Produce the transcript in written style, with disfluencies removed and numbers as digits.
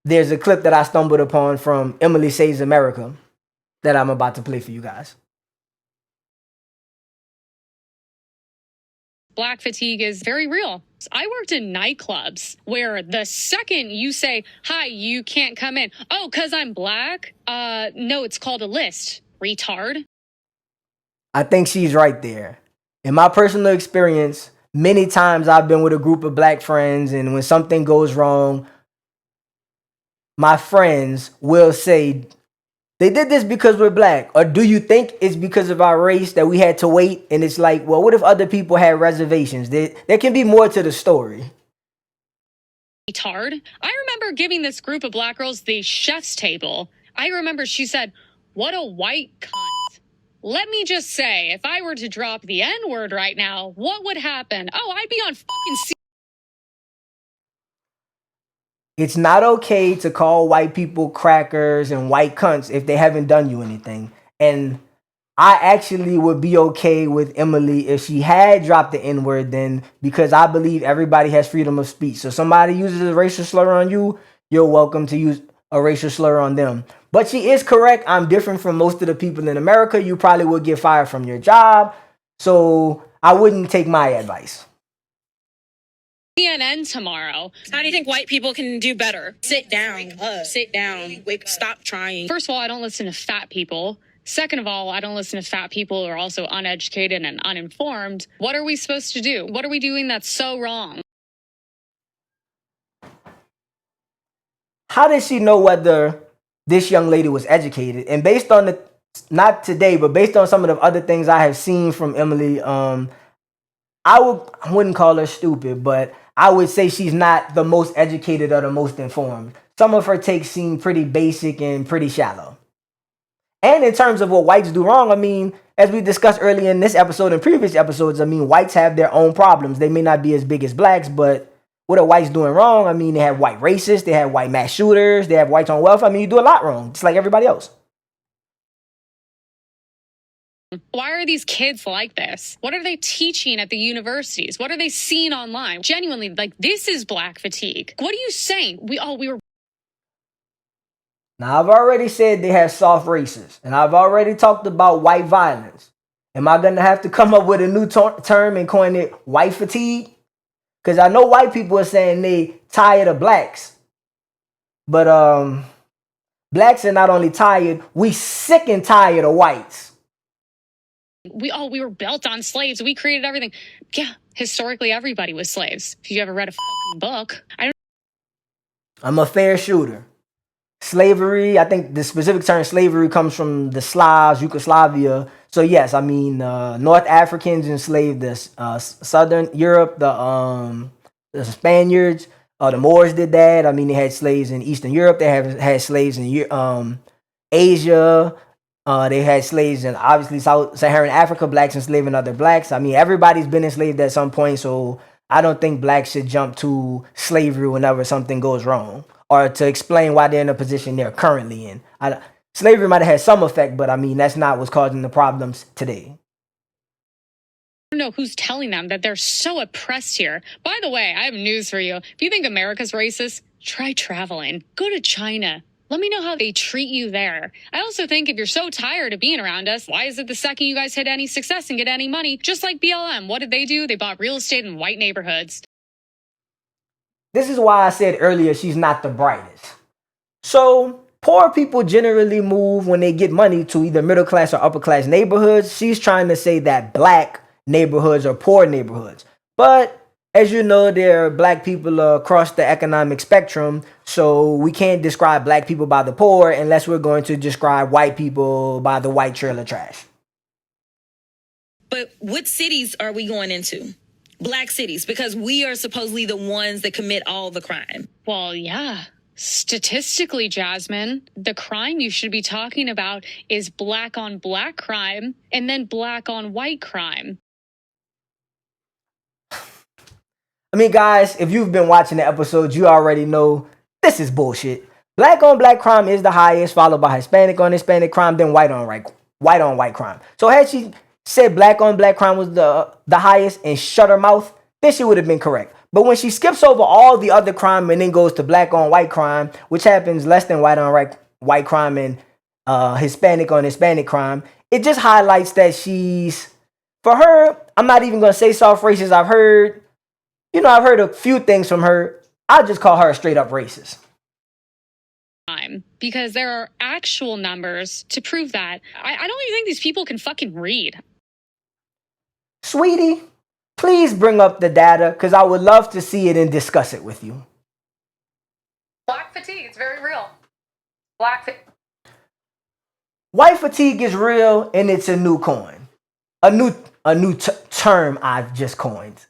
there's a clip that I stumbled upon from Emily Saves America that I'm about to play for you guys. Black fatigue is very real. I worked in nightclubs where the second you say, hi, you can't come in. Oh, because I'm black? No, it's called a list, retard. I think she's right there. In my personal experience, many times I've been with a group of black friends, and when something goes wrong, my friends will say, they did this because we're black. Or do you think it's because of our race that we had to wait? And it's like, well, what if other people had reservations? There can be more to the story. Retard. I remember giving this group of black girls the chef's table. I remember she said, what a white cunt. Let me just say, if I were to drop the N-word right now, what would happen? Oh, I'd be on fucking It's not okay to call white people crackers and white cunts if they haven't done you anything. And I actually would be okay with Emily if she had dropped the N-word then, because I believe everybody has freedom of speech. So somebody uses a racial slur on you, you're welcome to use a racial slur on them. But she is correct. I'm different from most of the people in America. You probably would get fired from your job. So I wouldn't take my advice. CNN tomorrow. How do you think white people can do better? Sit down. Sit down. Stop trying. First of all, I don't listen to fat people. Second of all, I don't listen to fat people who are also uneducated and uninformed. What are we supposed to do? What are we doing that's so wrong? How did she know whether this young lady was educated? And based on the, not today, but based on some of the other things I have seen from Emily, I wouldn't call her stupid, but I would say she's not the most educated or the most informed. Some of her takes seem pretty basic and pretty shallow. And in terms of what whites do wrong, I mean, as we discussed earlier in this episode and previous episodes, I mean, whites have their own problems. They may not be as big as blacks, but what are whites doing wrong? I mean, they have white racists, they have white mass shooters, they have whites on welfare. I mean, you do a lot wrong, just like everybody else. Why are these kids like this? What are they teaching at the universities? What are they seeing online? Genuinely, like, this is black fatigue. What are you saying? We were. Now, I've already said they have soft races, and I've already talked about white violence. Am I going to have to come up with a new term and coin it white fatigue? Because I know white people are saying they tired of blacks. But blacks are not only tired, we sick and tired of whites. We were built on slaves. We created everything. Yeah, historically, everybody was slaves. If you ever read a fucking book, I'm a fair shooter. Slavery, I think the specific term slavery comes from the Slavs, Yugoslavia. So yes, I mean, North Africans enslaved Southern Europe, the Spaniards, the Moors did that. I mean, they had slaves in Eastern Europe. They had slaves in Asia. They had slaves in obviously Sub-Saharan Africa, blacks enslaving other blacks. I mean, everybody's been enslaved at some point, so I don't think blacks should jump to slavery whenever something goes wrong, or to explain why they're in a position they're currently in. Slavery might have had some effect, but I mean, that's not what's causing the problems today. I don't know who's telling them that they're so oppressed here. By the way, I have news for you. If you think America's racist, try traveling. Go to China. Let me know how they treat you there. I also think if you're so tired of being around us, why is it the second you guys hit any success and get any money, just like BLM, what did they do? They bought real estate in white neighborhoods. This is why I said earlier she's not the brightest. So poor people generally move when they get money to either middle class or upper class neighborhoods. She's trying to say that black neighborhoods are poor neighborhoods. But as you know, there are black people across the economic spectrum, so we can't describe black people by the poor unless we're going to describe white people by the white trailer trash. But what cities are we going into? Black cities, because we are supposedly the ones that commit all the crime. Well, yeah. Statistically, Jasmine, the crime you should be talking about is black on black crime and then black on white crime. I mean, guys, if you've been watching the episodes, you already know this is bullshit. Black on black crime is the highest, followed by Hispanic on Hispanic crime, then white on white crime. So had she said black on black crime was the highest and shut her mouth, then she would have been correct. But when she skips over all the other crime and then goes to black on white crime, which happens less than white on white crime and Hispanic on Hispanic crime, it just highlights that for her, I'm not even going to say soft racist. I've heard a few things from her. I'll just call her a straight up racist. Because there are actual numbers to prove that. I don't even think these people can fucking read. Sweetie, please bring up the data because I would love to see it and discuss it with you. Black fatigue, it's very real. White fatigue is real, and it's a new coin. A new term I've just coined.